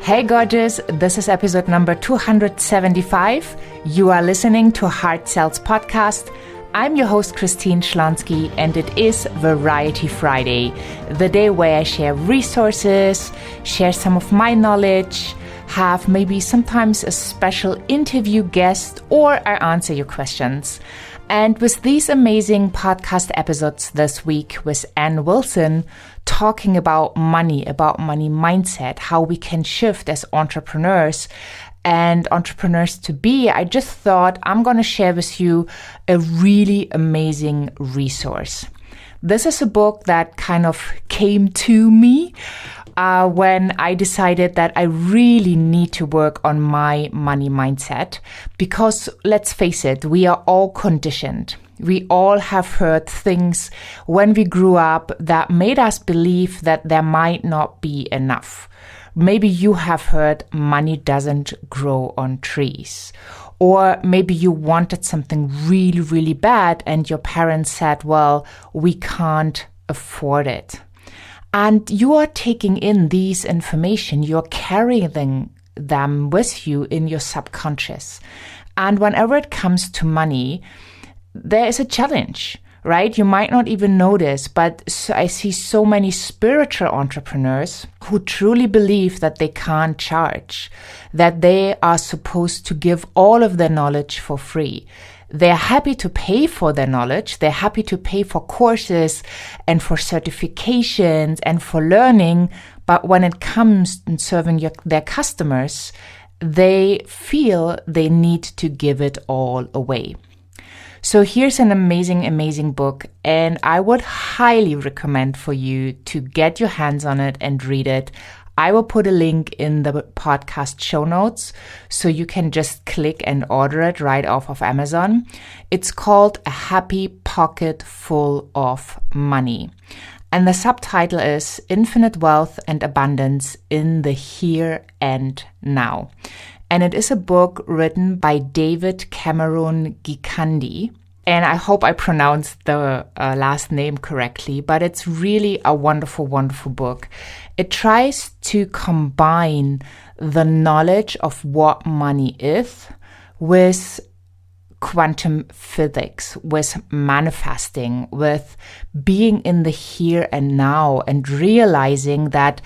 Hey gorgeous, this is episode number 275. You are listening to Heart Sells Podcast. I'm your host Christine Schlonski, and it is Variety Friday, the day where I share resources, share some of my knowledge, have maybe sometimes a special interview guest, or I answer your questions. And with these amazing podcast episodes this week with Ann Wilson, talking about money mindset, how we can shift as entrepreneurs and entrepreneurs to be, I just thought I'm going to share with you a really amazing resource. This is a book that kind of came to me when I decided that I really need to work on my money mindset, because let's face it, we are all conditioned. We all have heard things when we grew up that made us believe that there might not be enough. Maybe you have heard money doesn't grow on trees. Or maybe you wanted something really, really bad and your parents said, well, we can't afford it. And you are taking in these information, you're carrying them with you in your subconscious. And whenever it comes to money, there is a challenge, right? You might not even notice, but I see so many spiritual entrepreneurs who truly believe that they can't charge, that they are supposed to give all of their knowledge for free. They're happy to pay for their knowledge. They're happy to pay for courses and for certifications and for learning. But when it comes to serving their customers, they feel they need to give it all away. So here's an amazing, amazing book, and I would highly recommend for you to get your hands on it and read it. I will put a link in the podcast show notes so you can just click and order it right off of Amazon. It's called A Happy Pocket Full of Money. And the subtitle is Infinite Wealth and Abundance in the Here and Now. And it is a book written by David Cameron Gikandi. And I hope I pronounced the last name correctly, but it's really a wonderful, wonderful book. It tries to combine the knowledge of what money is with quantum physics, with manifesting, with being in the here and now, and realizing that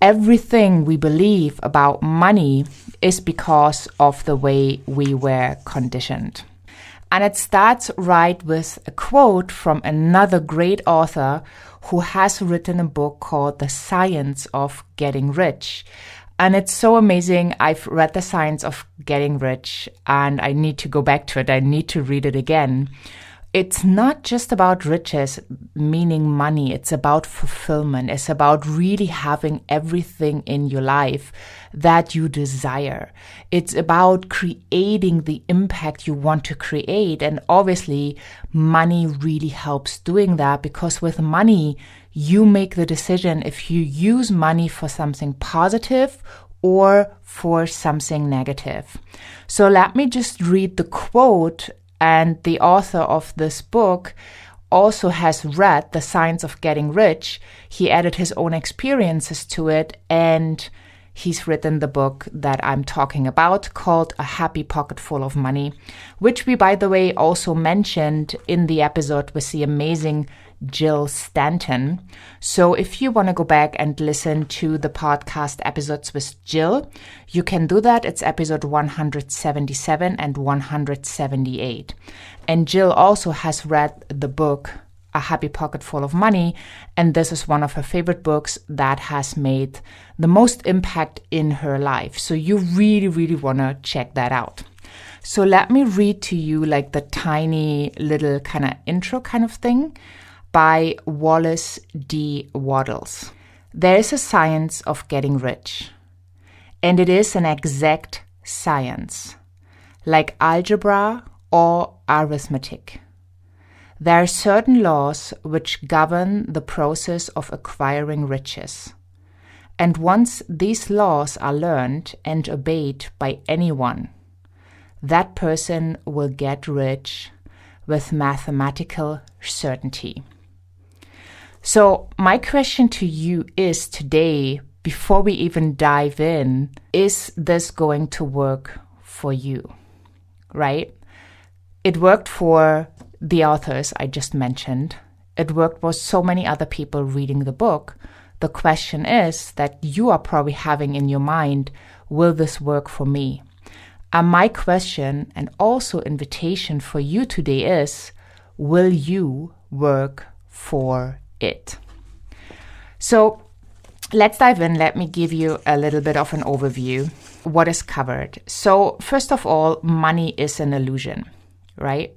everything we believe about money is because of the way we were conditioned. And it starts right with a quote from another great author who has written a book called The Science of Getting Rich. And it's so amazing. I've read The Science of Getting Rich and I need to go back to it. I need to read it again. It's not just about riches, meaning money. It's about fulfillment. It's about really having everything in your life that you desire. It's about creating the impact you want to create. And obviously, money really helps doing that, because with money, you make the decision if you use money for something positive or for something negative. So let me just read the quote. And the author of this book also has read The Science of Getting Rich. He added his own experiences to it, and he's written the book that I'm talking about called A Happy Pocket Full of Money, which we, by the way, also mentioned in the episode with the amazing Jill Stanton. So if you want to go back and listen to the podcast episodes with Jill, you can do that. It's episode 177 and 178. And Jill also has read the book A Happy Pocket Full of Money, and this is one of her favorite books that has made the most impact in her life. So you really, really want to check that out. So let me read to you like the tiny little kind of intro kind of thing by Wallace D. Waddles. There is a science of getting rich, and it is an exact science, like algebra or arithmetic. There are certain laws which govern the process of acquiring riches, and once these laws are learned and obeyed by anyone, that person will get rich with mathematical certainty. So my question to you is today, before we even dive in, is this going to work for you, right? It worked for the authors I just mentioned. It worked for so many other people reading the book. The question is that you are probably having in your mind, will this work for me? And my question and also invitation for you today is, will you work for it? So let's dive in. Let me give you a little bit of an overview. What is covered? So first of all, money is an illusion, right?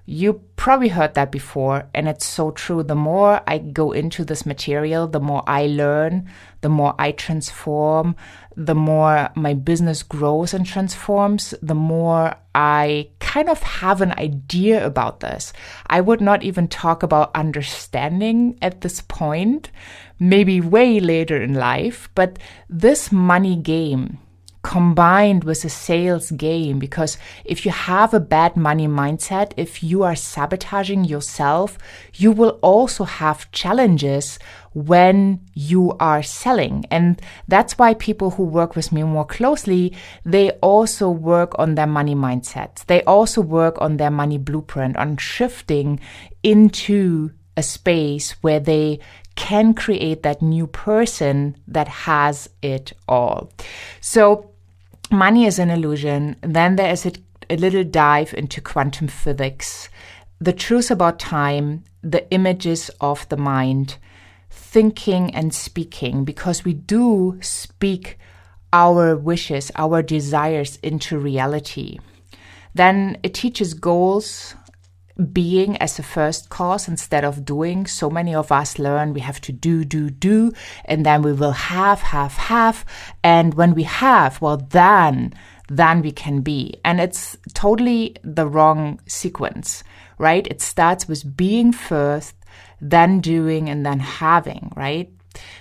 You probably heard that before, and it's so true. The more I go into this material, the more I learn, the more I transform, the more my business grows and transforms, the more I kind of have an idea about this. I would not even talk about understanding at this point, maybe way later in life, but this money game combined with a sales game, because if you have a bad money mindset, if you are sabotaging yourself, you will also have challenges when you are selling. And that's why people who work with me more closely, they also work on their money mindset. They also work on their money blueprint, on shifting into a space where they can create that new person that has it all. So money is an illusion. Then there is a little dive into quantum physics, the truth about time, the images of the mind, thinking and speaking, because we do speak our wishes, our desires into reality. Then it teaches goals, being as a first cause instead of doing. So many of us learn we have to do, and then we will have. And when we have, well, then we can be. And it's totally the wrong sequence, right? It starts with being first, then doing, and then having, right?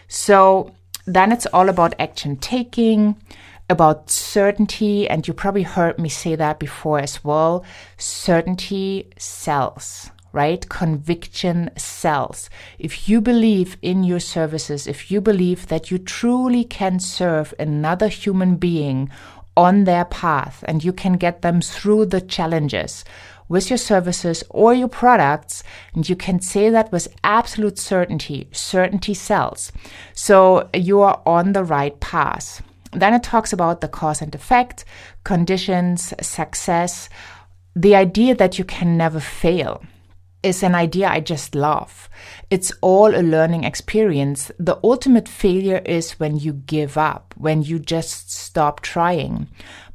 So then it's all about action taking, about certainty, and you probably heard me say that before as well. Certainty sells, right? Conviction sells. If you believe in your services, if you believe that you truly can serve another human being on their path and you can get them through the challenges with your services or your products, and you can say that with absolute certainty, certainty sells. So you are on the right path. Then it talks about the cause and effect, conditions, success. The idea that you can never fail is an idea I just love. It's all a learning experience. The ultimate failure is when you give up, when you just stop trying.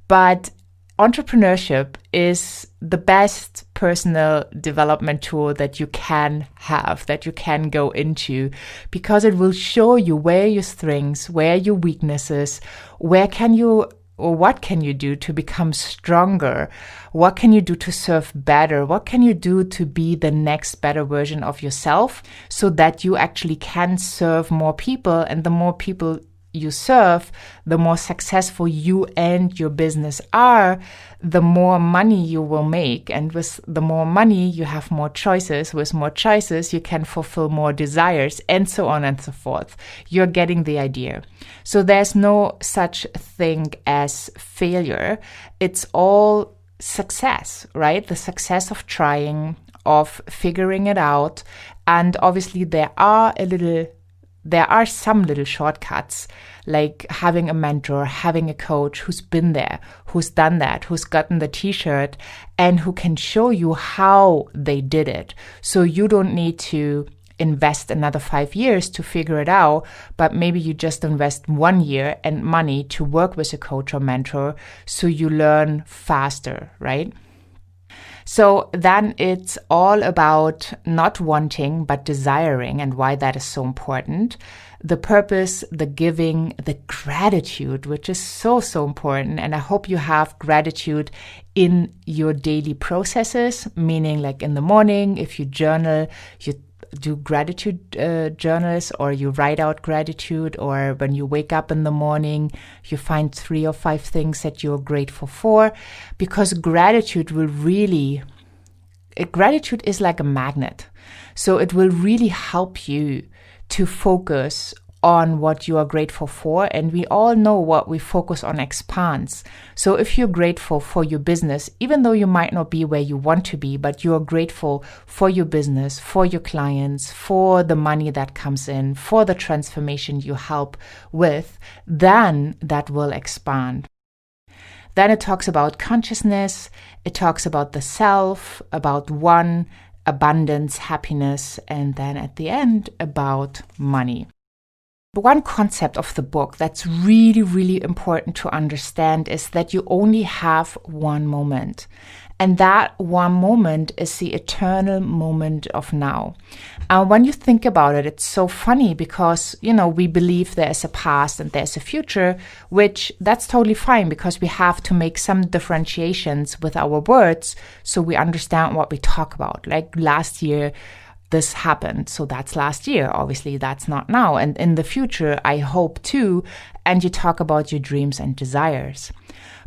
But entrepreneurship is the best personal development tool that you can have, that you can go into, because it will show you where your strengths, where your weaknesses, where can you or what can you do to become stronger? What can you do to serve better? What can you do to be the next better version of yourself so that you actually can serve more people? And the more people you serve, the more successful you and your business are, the more money you will make. And with the more money, you have more choices. With more choices, you can fulfill more desires, and so on and so forth. You're getting the idea. So there's no such thing as failure. It's all success, right? The success of trying, of figuring it out. And obviously there are some little shortcuts, like having a mentor, having a coach who's been there, who's done that, who's gotten the t-shirt, and who can show you how they did it. So you don't need to invest another 5 years to figure it out, but maybe you just invest 1 year and money to work with a coach or mentor so you learn faster, right? So then it's all about not wanting, but desiring, and why that is so important. The purpose, the giving, the gratitude, which is so, so important. And I hope you have gratitude in your daily processes, meaning like in the morning, if you journal, you do gratitude journals, or you write out gratitude, or when you wake up in the morning, you find 3 or 5 things that you're grateful for, because gratitude is like a magnet. So it will really help you to focus on what you are grateful for. And we all know what we focus on expands. So if you're grateful for your business, even though you might not be where you want to be, but you're grateful for your business, for your clients, for the money that comes in, for the transformation you help with, then that will expand. Then it talks about consciousness. It talks about the self, about one, abundance, happiness, and then at the end about money. One concept of the book that's really, really important to understand is that you only have one moment. And that one moment is the eternal moment of now. When you think about it, it's so funny because, we believe there's a past and there's a future, which that's totally fine because we have to make some differentiations with our words so we understand what we talk about. Like last year, this happened. So that's last year. Obviously, that's not now. And in the future, I hope too. And you talk about your dreams and desires.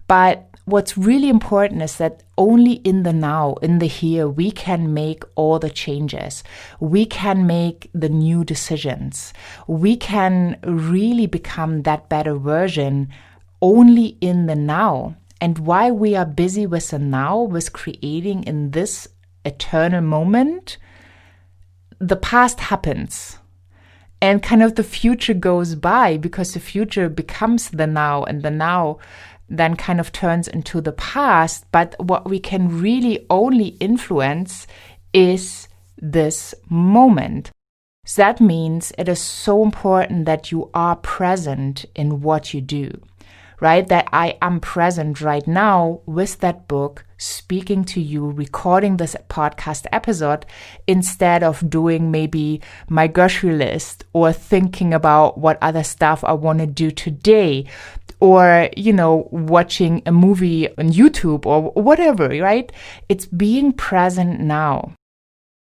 But what's really important is that only in the now, in the here, we can make all the changes. We can make the new decisions. We can really become that better version only in the now. And while we are busy with the now, with creating in this eternal moment, the past happens and kind of the future goes by because the future becomes the now and the now then kind of turns into the past. But what we can really only influence is this moment. So that means it is so important that you are present in what you do, right? That I am present right now with that book, speaking to you, recording this podcast episode instead of doing maybe my grocery list or thinking about what other stuff I want to do today or, watching a movie on YouTube or whatever, right? It's being present now.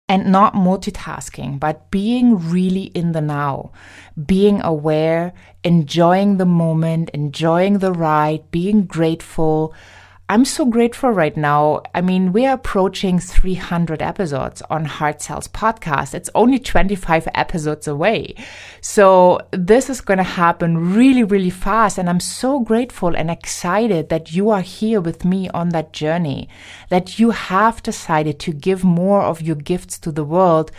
And not multitasking, but being really in the now, being aware, enjoying the moment, enjoying the ride, being grateful. I'm so grateful right now. I mean, we are approaching 300 episodes on Heart Sells podcast. It's only 25 episodes away. So this is going to happen really, really fast. And I'm so grateful and excited that you are here with me on that journey, that you have decided to give more of your gifts to the world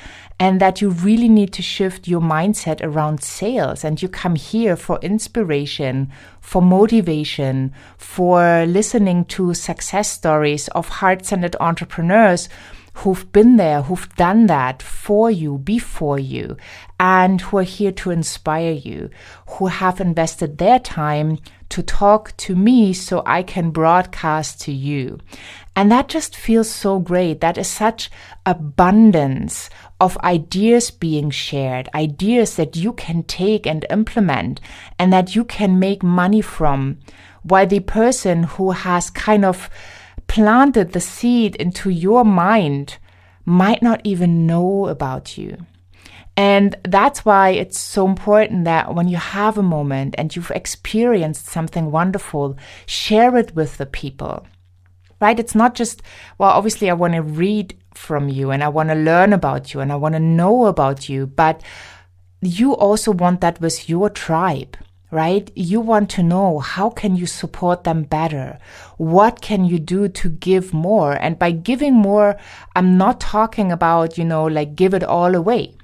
and that you really need to shift your mindset around sales. And you come here for inspiration, for motivation, for listening to success stories of heart-centered entrepreneurs who've been there, who've done that for you, before you, and who are here to inspire you, who have invested their time to talk to me so I can broadcast to you. And that just feels so great. That is such abundance of ideas being shared, ideas that you can take and implement and that you can make money from, while the person who has kind of planted the seed into your mind might not even know about you. And that's why it's so important that when you have a moment and you've experienced something wonderful, share it with the people, right? It's not just, well, obviously I want to read from you and I want to learn about you and I want to know about you, but you also want that with your tribe, right? You want to know how can you support them better? What can you do to give more? And by giving more, I'm not talking about, like give it all away.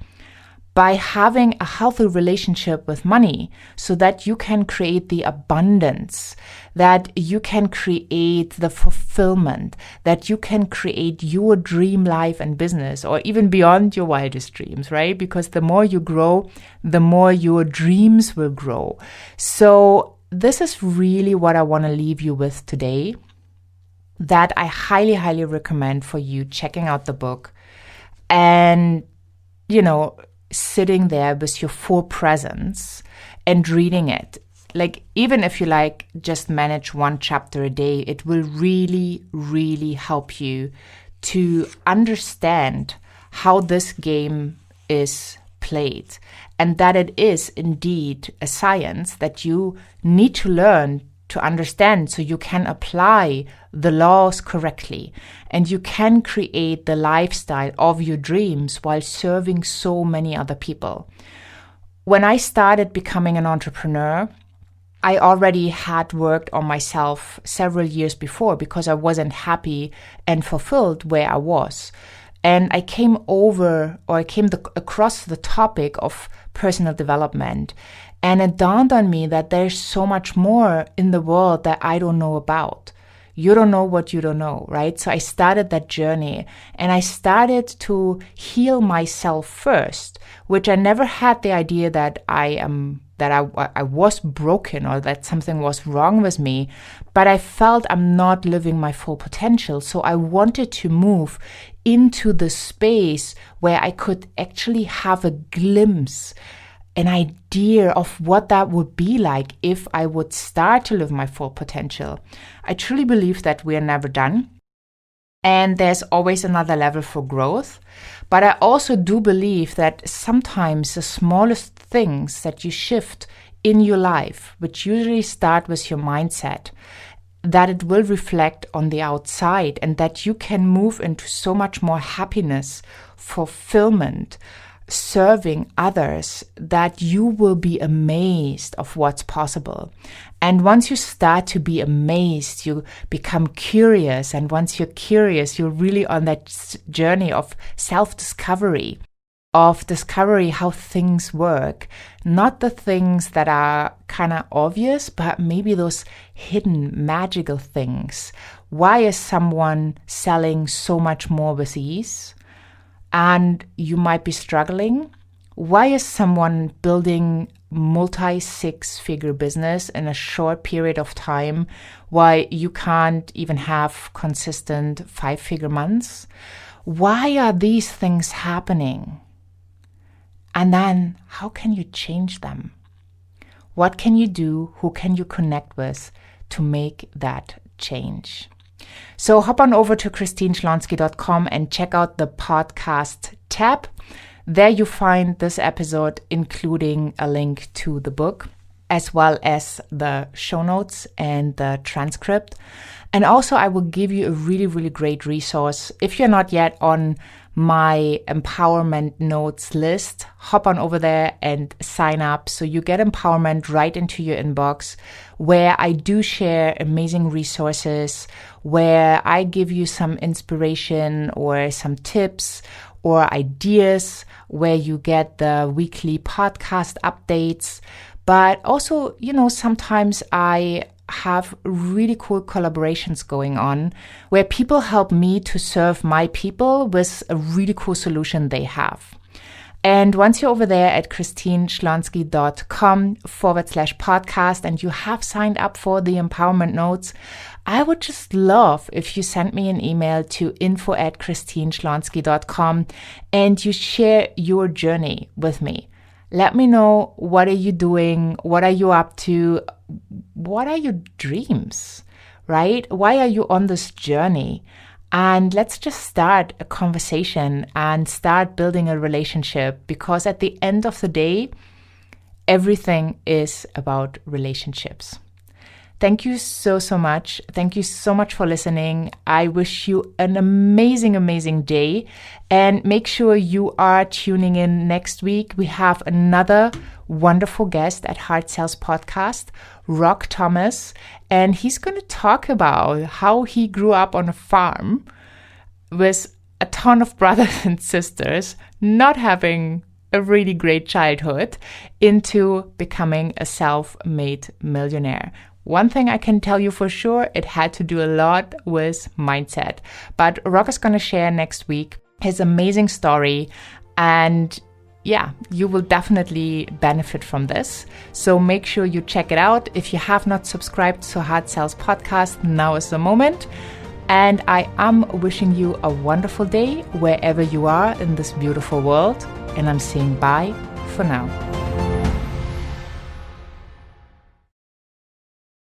By having a healthy relationship with money so that you can create the abundance, that you can create the fulfillment, that you can create your dream life and business or even beyond your wildest dreams, right? Because the more you grow, the more your dreams will grow. So this is really what I want to leave you with today, that I highly, highly recommend for you checking out the book and, sitting there with your full presence and reading it. Like, even if you just manage one chapter a day, it will really, really help you to understand how this game is played and that it is indeed a science that you need to learn to understand so you can apply the laws correctly and you can create the lifestyle of your dreams while serving so many other people. When I started becoming an entrepreneur, I already had worked on myself several years before because I wasn't happy and fulfilled where I was. And I came across the topic of personal development. And it dawned on me that there's so much more in the world that I don't know about. You don't know what you don't know, right? So I started that journey and I started to heal myself first, which I never had the idea that I was broken or that something was wrong with me, but I felt I'm not living my full potential. So I wanted to move into the space where I could actually have a glimpse, an idea of what that would be like if I would start to live my full potential. I truly believe that we are never done and there's always another level for growth. But I also do believe that sometimes the smallest things that you shift in your life, which usually start with your mindset, that it will reflect on the outside and that you can move into so much more happiness, fulfillment, serving others, that you will be amazed of what's possible. And once you start to be amazed, you become curious. And once you're curious, you're really on that journey of self-discovery, of discovery how things work. Not the things that are kind of obvious, but maybe those hidden magical things. Why is someone selling so much more with ease? And you might be struggling. Why is someone building multi-six-figure business in a short period of time? Why you can't even have consistent 5-figure months? Why are these things happening? And then how can you change them? What can you do? Who can you connect with to make that change? So hop on over to christineschlonski.com and check out the podcast tab. There you find this episode, including a link to the book, as well as the show notes and the transcript. And also I will give you a really, really great resource. If you're not yet on my empowerment notes list, hop on over there and sign up so you get empowerment right into your inbox, where I do share amazing resources, where I give you some inspiration or some tips or ideas, where you get the weekly podcast updates. But also, sometimes I have really cool collaborations going on where people help me to serve my people with a really cool solution they have. And once you're over there at christineschlonski.com/podcast and you have signed up for the empowerment notes, I would just love if you sent me an email to info@christineschlonski.com and you share your journey with me. Let me know, what are you doing? What are you up to? What are your dreams, right? Why are you on this journey? And let's just start a conversation and start building a relationship, because at the end of the day, everything is about relationships. Thank you so much. Thank you so much for listening. I wish you an amazing, amazing day. And make sure you are tuning in next week. We have another wonderful guest at Heart Sells Podcast, Rock Thomas. And he's going to talk about how he grew up on a farm with a ton of brothers and sisters, not having a really great childhood, into becoming a self-made millionaire. One thing I can tell you for sure, it had to do a lot with mindset. But Rock is going to share next week his amazing story. And yeah, you will definitely benefit from this. So make sure you check it out. If you have not subscribed to Heart Sells Podcast, now is the moment. And I am wishing you a wonderful day wherever you are in this beautiful world. And I'm saying bye for now.